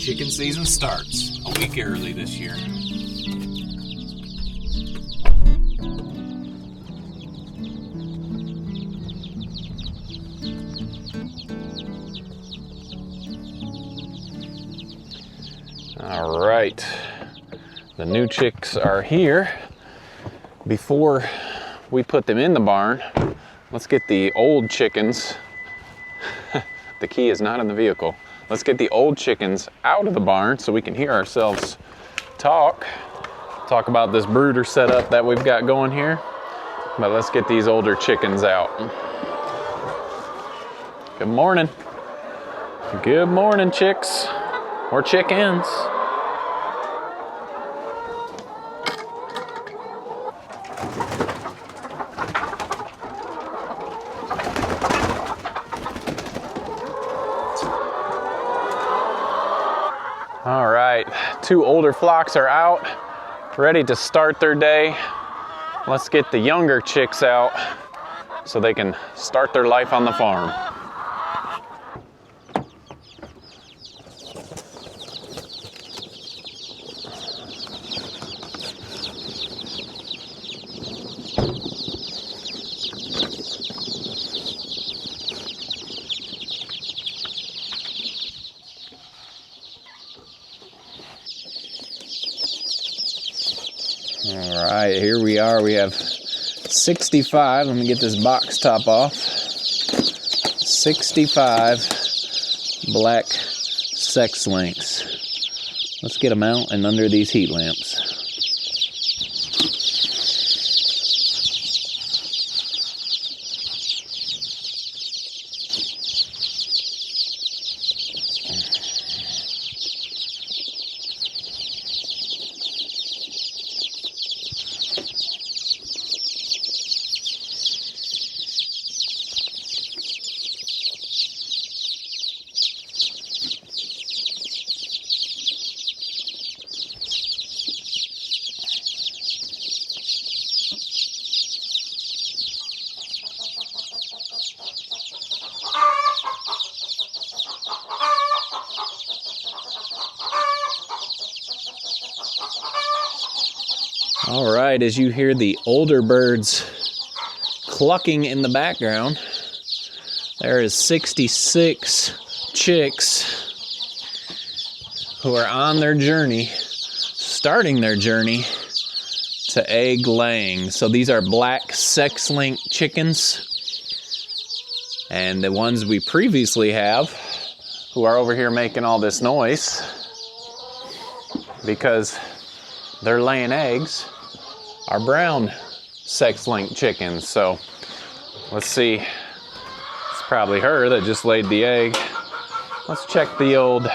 Chicken season starts a week early this year. All right, the new chicks are here. Before we put them in the barn, let's get the old chickens. The key is not in the vehicle. Let's get the old chickens out of the barn so we can hear ourselves talk about this brooder setup that we've got going here. But let's get these older chickens out. Good morning. Good morning, chicks, or chickens. All right, 2 older flocks are out, ready to start their day. Let's get the younger chicks out so they can start their life on the farm. All right, here we are. We have 65. Let me get this box top off. 65 black sex links. Let's get them out and under these heat lamps. All right, as you hear the older birds clucking in the background, there is 66 chicks who are on their journey, starting their journey to egg laying. So these are black sex-link chickens. And the ones we previously have, who are over here making all this noise because they're laying eggs, are brown sex-link chickens. So let's see, it's probably her that just laid the egg. Let's check the old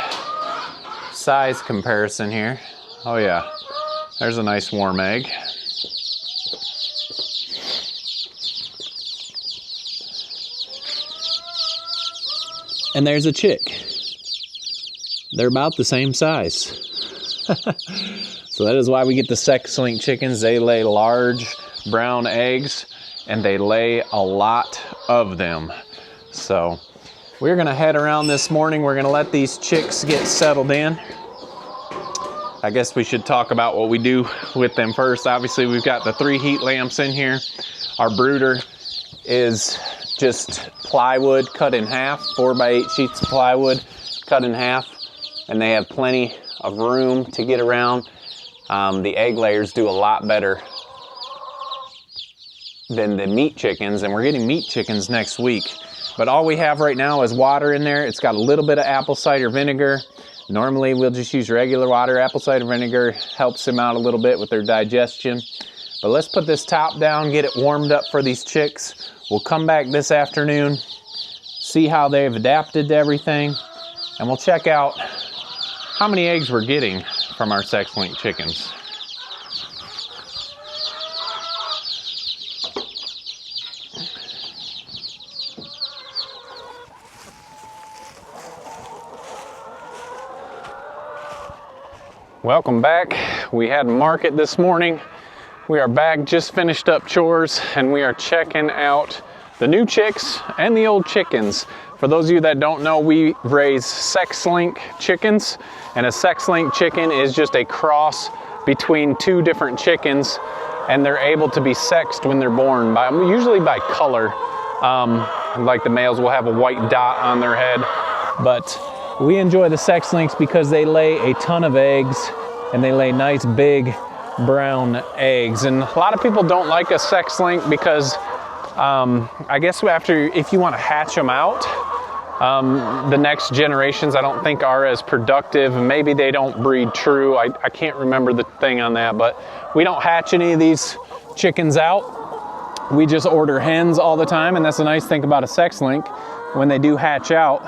size comparison here. Oh yeah, there's a nice warm egg. And there's a chick. They're about the same size. So that is why we get the sex-link chickens. They lay large brown eggs and they lay a lot of them. So we're gonna head around this morning. We're gonna let these chicks get settled in. I guess we should talk about what we do with them first. Obviously, we've got the 3 heat lamps in here. Our brooder is just plywood cut in half, 4x8 sheets of plywood cut in half, and they have plenty of room to get around. The egg layers do a lot better than the meat chickens, and we're getting meat chickens next week. But all we have right now is water in there. It's got a little bit of apple cider vinegar. Normally we'll just use regular water. Apple cider vinegar helps them out a little bit with their digestion. But let's put this top down, get it warmed up for these chicks. We'll come back this afternoon, see how they've adapted to everything, and we'll check out how many eggs we're getting from our sex-link chickens. Welcome back. We had market this morning. We are back, just finished up chores, and we are checking out the new chicks and the old chickens. For those of you that don't know, we raise sex-link chickens, and a sex-link chicken is just a cross between two different chickens, and they're able to be sexed when they're born, usually by color. Like the males will have a white dot on their head, but we enjoy the sex links because they lay a ton of eggs, and they lay nice big brown eggs. And a lot of people don't like a sex link because I guess if you want to hatch them out, the next generations I don't think are as productive. Maybe they don't breed true. I can't remember the thing on that, but we don't hatch any of these chickens out. We just order hens all the time, and that's the nice thing about a sex link. When they do hatch out,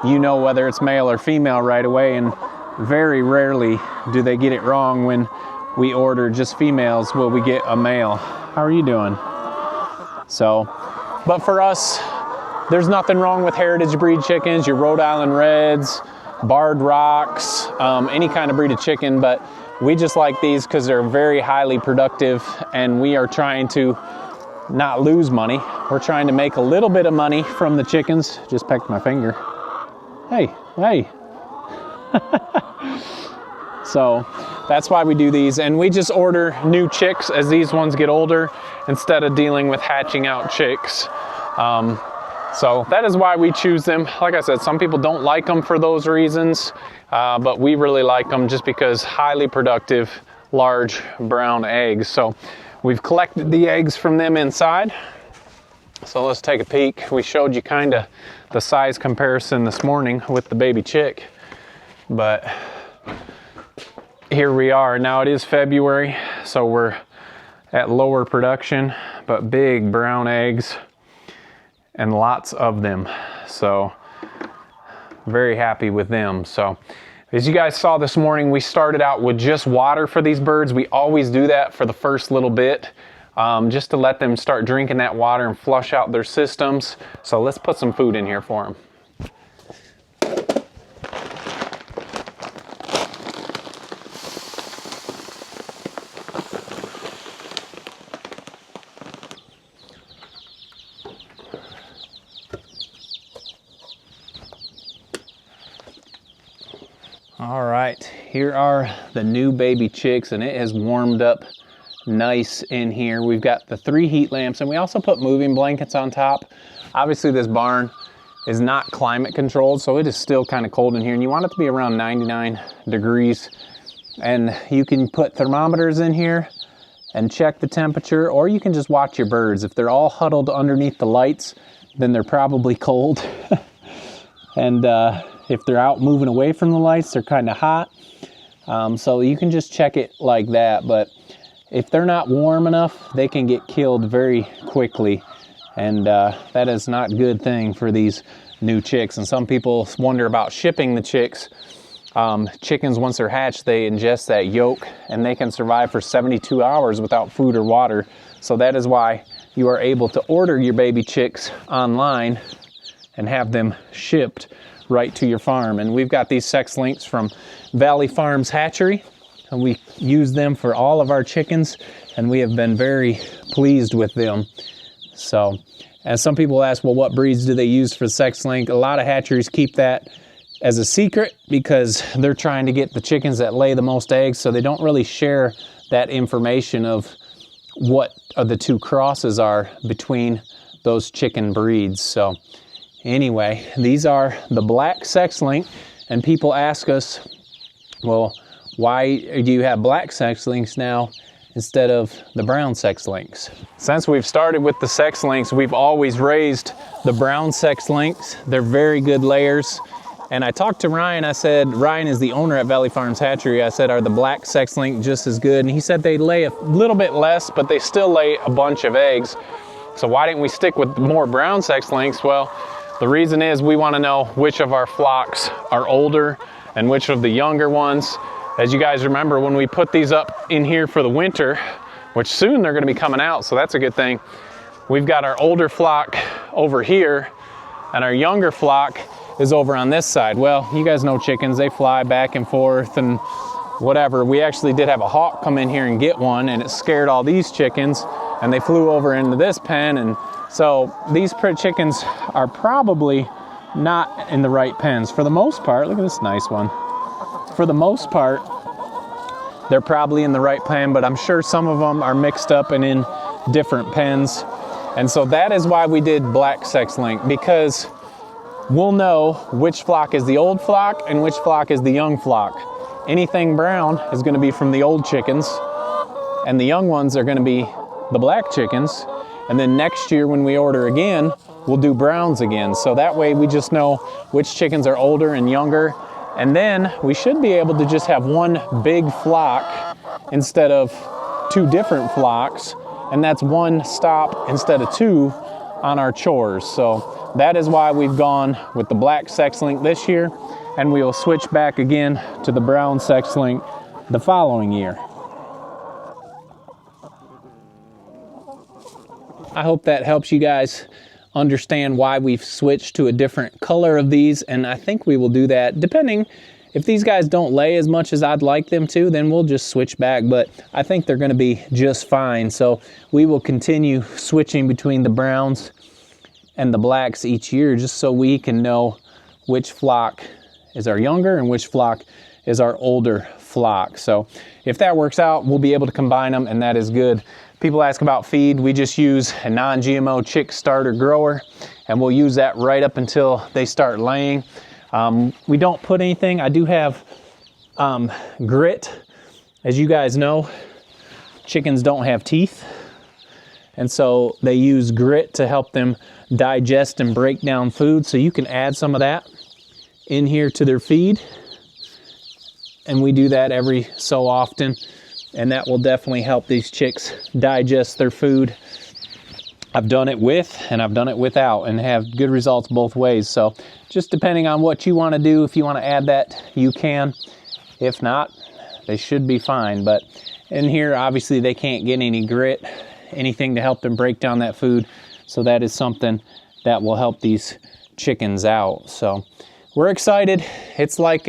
you know whether it's male or female right away, and very rarely do they get it wrong. When we order just females, will we get a male? How are you doing? So, but for us, there's nothing wrong with heritage breed chickens, your Rhode Island Reds, Barred Rocks, any kind of breed of chicken, but we just like these because they're very highly productive, and we are trying to not lose money. We're trying to make a little bit of money from the chickens. Just pecked my finger. Hey. So that's why we do these, and we just order new chicks as these ones get older instead of dealing with hatching out chicks. So that is why we choose them. Like I said, some people don't like them for those reasons, but we really like them just because highly productive, large brown eggs. So we've collected the eggs from them inside. So let's take a peek. We showed you kind of the size comparison this morning with the baby chick, but here we are. Now it is February, so we're at lower production, but big brown eggs and lots of them. So very happy with them. So as you guys saw this morning, we started out with just water for these birds. We always do that for the first little bit, just to let them start drinking that water and flush out their systems. So let's put some food in here for them. All right, here are the new baby chicks, and it has warmed up nice in here. We've got the 3 heat lamps, and we also put moving blankets on top. Obviously this barn is not climate controlled, so it is still kind of cold in here, and you want it to be around 99 degrees. And you can put thermometers in here and check the temperature, or you can just watch your birds. If they're all huddled underneath the lights, then they're probably cold. And if they're out moving away from the lights, they're kind of hot. So you can just check it like that. But if they're not warm enough, they can get killed very quickly. And that is not a good thing for these new chicks. And some people wonder about shipping the chicks. Chickens, once they're hatched, they ingest that yolk, and they can survive for 72 hours without food or water. So that is why you are able to order your baby chicks online and have them shipped right to your farm. And we've got these sex links from Valley Farms Hatchery, and we use them for all of our chickens, and we have been very pleased with them. So, and some people ask, well, what breeds do they use for sex link? A lot of hatcheries keep that as a secret because they're trying to get the chickens that lay the most eggs, so they don't really share that information of what the 2 crosses are between those chicken breeds. So anyway, these are the black sex link, and people ask us, well, why do you have black sex links now instead of the brown sex links? Since we've started with the sex links, we've always raised the brown sex links. They're very good layers. And I talked to Ryan. I said, Ryan is the owner at Valley Farms Hatchery. I said, are the black sex link just as good? And he said they lay a little bit less, but they still lay a bunch of eggs. So why didn't we stick with more brown sex links? Well, the reason is we want to know which of our flocks are older and which of the younger ones. As you guys remember, when we put these up in here for the winter, which soon they're going to be coming out, so that's a good thing. We've got our older flock over here, and our younger flock is over on this side. Well, you guys know chickens, they fly back and forth and whatever. We actually did have a hawk come in here and get one, and it scared all these chickens, and they flew over into this pen, and So these chickens are probably not in the right pens. For the most part, look at this nice one. For the most part, they're probably in the right pen, but I'm sure some of them are mixed up and in different pens. And so that is why we did black sex link, because we'll know which flock is the old flock and which flock is the young flock. Anything brown is going to be from the old chickens, and the young ones are going to be the black chickens. And then next year when we order again, we'll do browns again. So that way we just know which chickens are older and younger. And then we should be able to just have one big flock instead of two different flocks. And that's one stop instead of two on our chores. So that is why we've gone with the black sex link this year. And we will switch back again to the brown sex link the following year. I hope that helps you guys understand why we've switched to a different color of these, and I think we will do that depending. If these guys don't lay as much as I'd like them to, then we'll just switch back, but I think they're going to be just fine. So we will continue switching between the browns and the blacks each year, just so we can know which flock is our younger and which flock is our older flock. So if that works out, we'll be able to combine them, and that is good. People ask about feed. We just use a non-GMO chick starter grower, and we'll use that right up until they start laying. We don't put anything. I do have grit. As you guys know, chickens don't have teeth, and so they use grit to help them digest and break down food. So you can add some of that in here to their feed, and we do that every so often. And that will definitely help these chicks digest their food. I've done it with and I've done it without and have good results both ways. So just depending on what you want to do, if you want to add that, you can. If not, they should be fine. But in here, obviously they can't get any grit, anything to help them break down that food. So that is something that will help these chickens out. So we're excited. It's like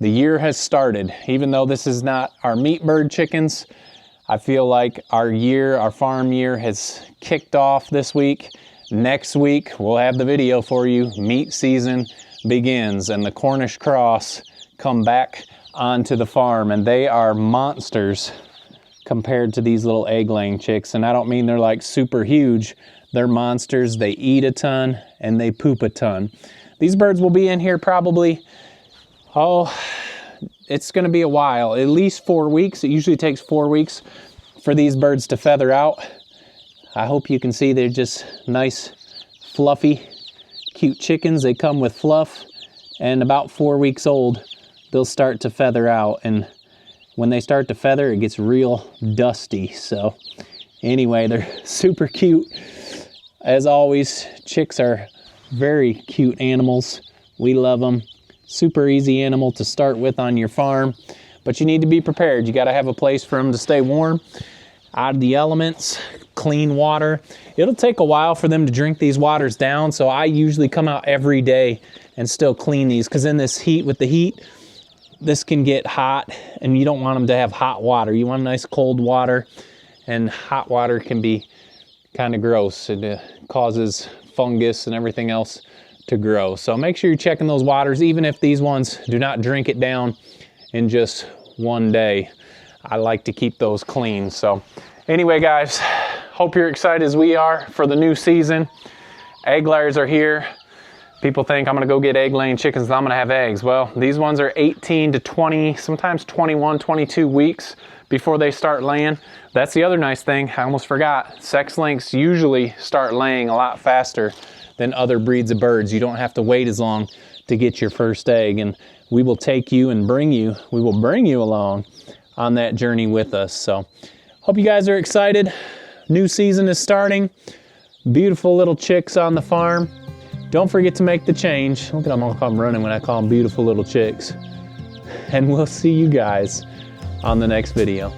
the year has started. Even though this is not our meat bird chickens, I feel like our farm year has kicked off this week. Next week, we'll have the video for you. Meat season begins, and the Cornish cross come back onto the farm, and they are monsters compared to these little egg-laying chicks. And I don't mean they're like super huge. They're monsters. They eat a ton, and they poop a ton. These birds will be in here probably, it's going to be a while, at least 4 weeks. It usually takes 4 weeks for these birds to feather out. I hope you can see they're just nice, fluffy, cute chickens. They come with fluff, and about 4 weeks old, they'll start to feather out. And when they start to feather, it gets real dusty. So anyway, they're super cute. As always, chicks are very cute animals. We love them. Super easy animal to start with on your farm, but you need to be prepared. You got to have a place for them to stay warm, out of the elements, clean water. It'll take a while for them to drink these waters down, so I usually come out every day and still clean these, because in this heat, with the heat, this can get hot, and you don't want them to have hot water. You want nice cold water, and hot water can be kind of gross. It causes fungus and everything else to grow. So make sure you're checking those waters, even if these ones do not drink it down in just one day. I like to keep those clean. So anyway, guys, hope you're excited as we are for the new season. Egg layers are here. People think I'm going to go get egg laying chickens and I'm going to have eggs. Well, these ones are 18 to 20, sometimes 21, 22 weeks before they start laying. That's the other nice thing. I almost forgot. Sex links usually start laying a lot faster than other breeds of birds. You don't have to wait as long to get your first egg, and we will take you and we will bring you along on that journey with us. So hope you guys are excited. New season is starting. Beautiful little chicks on the farm. Don't forget to make the change. Look at them, I'm running when I call them beautiful little chicks. And we'll see you guys on the next video.